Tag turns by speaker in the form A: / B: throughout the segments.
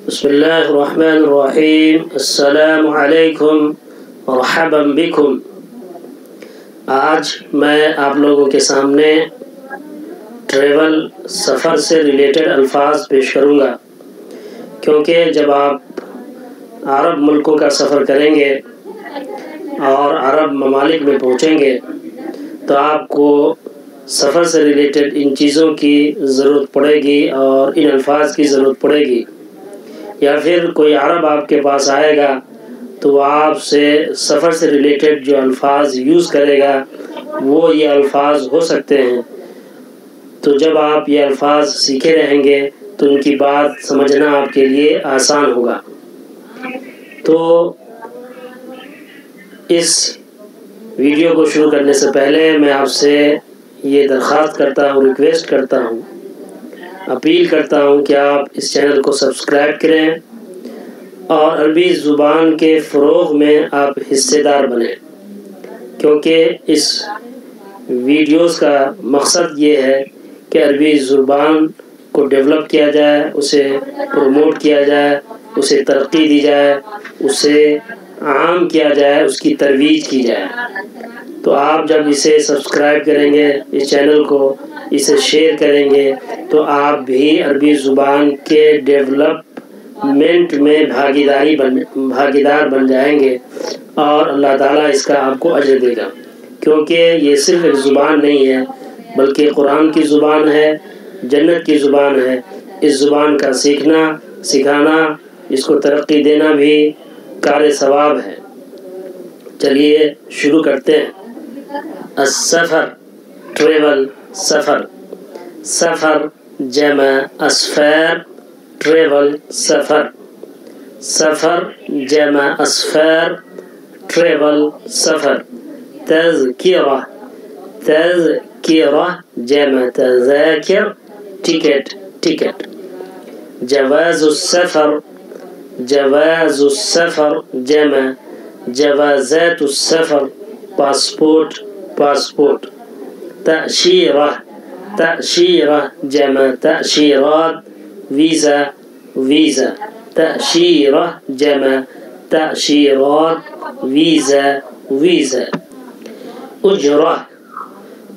A: بسم اللہ الرحمن الرحیم. السلام علیکم مرحبا بکم. آج میں آپ لوگوں کے سامنے ٹریول سفر سے ریلیٹڈ الفاظ پیش کروں گا، کیونکہ جب آپ عرب ملکوں کا سفر کریں گے اور عرب ممالک میں پہنچیں گے تو آپ کو سفر سے ریلیٹڈ ان چیزوں کی ضرورت پڑے گی اور ان الفاظ کی ضرورت پڑے گی، یا پھر کوئی عرب آپ کے پاس آئے گا تو وہ آپ سے سفر سے ریلیٹڈ جو الفاظ یوز کرے گا وہ یہ الفاظ ہو سکتے ہیں. تو جب آپ یہ الفاظ سیکھے رہیں گے تو ان کی بات سمجھنا آپ کے لیے آسان ہوگا. تو اس ویڈیو کو شروع کرنے سے پہلے میں آپ سے یہ درخواست کرتا ہوں، ریکویسٹ کرتا ہوں، اپیل کرتا ہوں کہ آپ اس چینل کو سبسکرائب کریں اور عربی زبان کے فروغ میں آپ حصے دار بنیں، کیونکہ اس ویڈیوز کا مقصد یہ ہے کہ عربی زبان کو ڈیولپ کیا جائے، اسے پروموٹ کیا جائے، اسے ترقی دی جائے، اسے عام کیا جائے، اس کی ترویج کی جائے. تو آپ جب اسے سبسکرائب کریں گے، اس چینل کو اسے شیئر کریں گے، تو آپ بھی عربی زبان کے ڈیولپمنٹ میں بھاگیدار بن جائیں گے اور اللہ تعالیٰ اس کا آپ کو اجر دے گا. کیونکہ یہ صرف ایک زبان نہیں ہے بلکہ قرآن کی زبان ہے، جنت کی زبان ہے. اس زبان کا سیکھنا، سکھانا، اس کو ترقی دینا بھی کار ثواب ہے. چلیے شروع کرتے ہیں. السفر، ٹریول، سفر. سفر جمع اسفار، ٹریول سفر. سفر جمع اسفار، ٹریول سفر. تذکرہ، تذکرہ جمع تذاکر، ٹکٹ، ٹکٹ. جواز السفر، جواز السفر جمع جوازات السفر، پاسپورٹ، پاسپورٹ. تأشیرہ، تأشیرہ جمع تأشیرات، ویزا، ویزا. تأشیرہ جمع تأشیرات، ویزا، ویزا. اجرہ،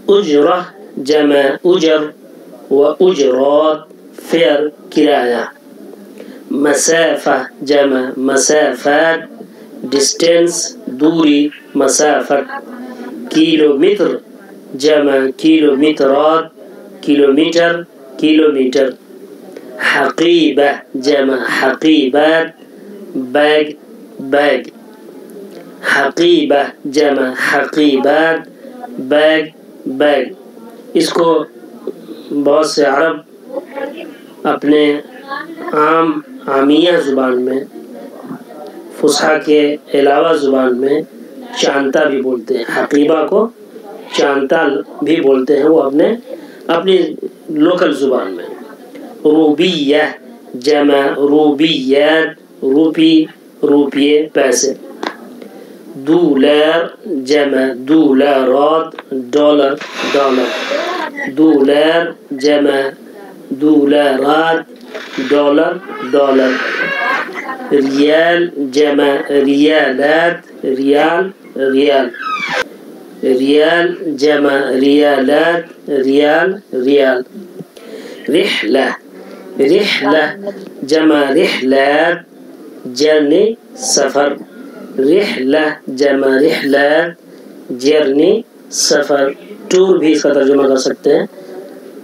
A: اجرہ جمع اجر و اجرات، فیئر، کرایہ. مسافہ جمع مسافات، ڈسٹینس، دوری، مسافت. کلومیٹر جمع کلومیٹرات، کلومیٹر، کلومیٹر. حقیبہ جمع حقیبات، بیگ، بیگ. حقیبہ جمع حقیبات، بیگ، بیگ. اس کو بہت سے عرب اپنے عام عامیہ زبان میں، فصحیٰ کے علاوہ زبان میں چانتا بھی بولتے ہیں. حقیبہ کو چانتا بھی بولتے ہیں وہ اپنی لوکل زبان میں. روبیہ جمع روبیات، روپی، روپیے، پیسے. دولار جمع دولارات، ڈالر، ڈالر. دولار جمع دولارات، ڈالر، ڈالر. ریال جمع ریالات، ریال، ریال. ریال جمع ریالات، ریال، ریال. رحلہ، رحلہ جمع رحلات، جرنی، سفر. رحلہ جمع رحلات، جرنی، سفر. ٹور بھی اس کا ترجمہ کر سکتے ہیں.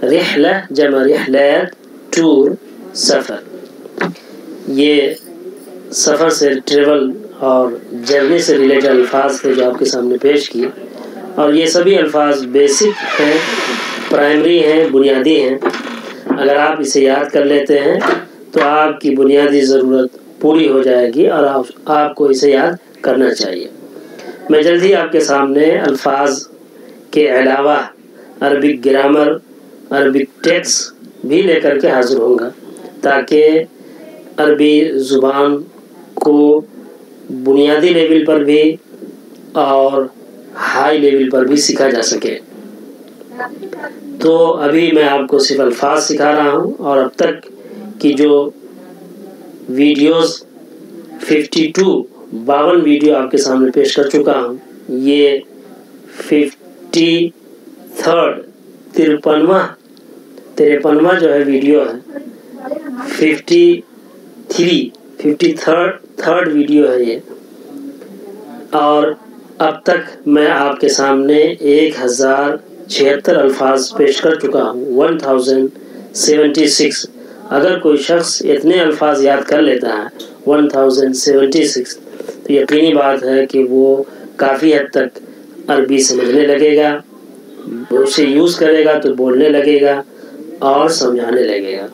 A: رحلہ جمع رحلات، ٹور، سفر. یہ سفر سے، ٹریول اور جرنی سے ریلیٹڈ الفاظ تھے جو آپ کے سامنے پیش کیے، اور یہ سبھی الفاظ بیسک ہیں، پرائمری ہیں، بنیادی ہیں. اگر آپ اسے یاد کر لیتے ہیں تو آپ کی بنیادی ضرورت پوری ہو جائے گی اور آپ کو اسے یاد کرنا چاہیے. میں جلد ہی آپ کے سامنے الفاظ کے علاوہ عربک گرامر، عربک ٹیکس بھی لے کر کے حاضر ہوں گا، تاکہ عربی زبان کو بنیادی لیول پر بھی اور ہائی لیول پر بھی سیکھا جا سکے. تو ابھی میں آپ کو صرف الفاظ سکھا رہا ہوں، اور اب تک کی جو ویڈیوز 52 ویڈیو آپ کے سامنے پیش کر چکا ہوں، یہ 53واں جو ہے ویڈیو ہے، 53rd ویڈیو ہے یہ، اور اب تک میں آپ کے سامنے 1076 الفاظ پیش کر چکا ہوں، 1076۔ اگر کوئی شخص اتنے الفاظ یاد کر لیتا ہے 1076، تو یقینی بات ہے کہ وہ کافی حد تک عربی سمجھنے لگے گا، اسے یوز کرے گا تو بولنے لگے گا اور سمجھانے لگے گا۔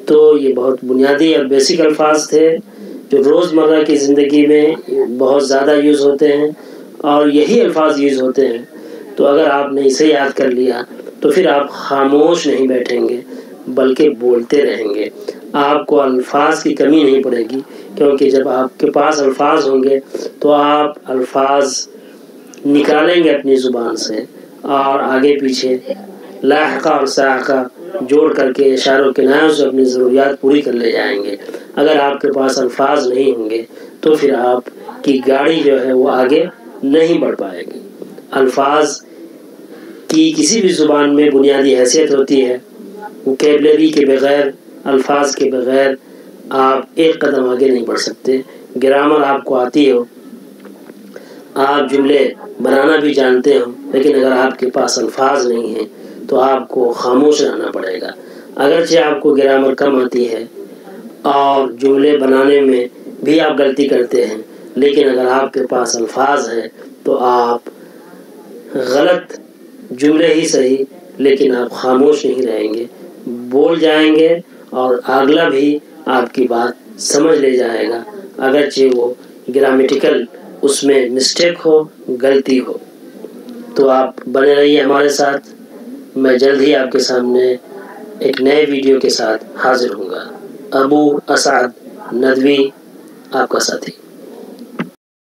A: تو یہ بہت بنیادی اور بیسک الفاظ تھے جو روزمرہ کی زندگی میں بہت زیادہ یوز ہوتے ہیں، اور یہی الفاظ یوز ہوتے ہیں۔ تو اگر آپ نے اسے یاد کر لیا تو پھر آپ خاموش نہیں بیٹھیں گے بلکہ بولتے رہیں گے، آپ کو الفاظ کی کمی نہیں پڑے گی، کیونکہ جب آپ کے پاس الفاظ ہوں گے تو آپ الفاظ نکالیں گے اپنی زبان سے، اور آگے پیچھے لاحقہ اور ساحقہ جوڑ کر کے اشاروں کنایوں سے اپنی ضروریات پوری کر لے جائیں گے۔ اگر آپ کے پاس الفاظ نہیں ہوں گے تو پھر آپ کی گاڑی جو ہے وہ آگے نہیں بڑھ پائے گی۔ الفاظ کی کسی بھی زبان میں بنیادی حیثیت ہوتی ہے، ووکیبلری کے بغیر، الفاظ کے بغیر آپ ایک قدم آگے نہیں بڑھ سکتے۔ گرامر آپ کو آتی ہو، آپ جملے بنانا بھی جانتے ہو، لیکن اگر آپ کے پاس الفاظ نہیں ہیں تو آپ کو خاموش رہنا پڑے گا۔ اگرچہ آپ کو گرامر کم آتی ہے اور جملے بنانے میں بھی آپ غلطی کرتے ہیں، لیکن اگر آپ کے پاس الفاظ ہیں تو آپ غلط جملے ہی صحیح، لیکن آپ خاموش نہیں رہیں گے، بول جائیں گے، اور اگلا بھی آپ کی بات سمجھ لے جائے گا، اگرچہ وہ گرامیٹیکل اس میں مسٹیک ہو، غلطی ہو۔ تو آپ بنے رہیے ہمارے ساتھ، میں جلد ہی آپ کے سامنے ایک نئے ویڈیو کے ساتھ حاضر ہوں گا۔ ابو اسعد ندوی، آپ کا ساتھی۔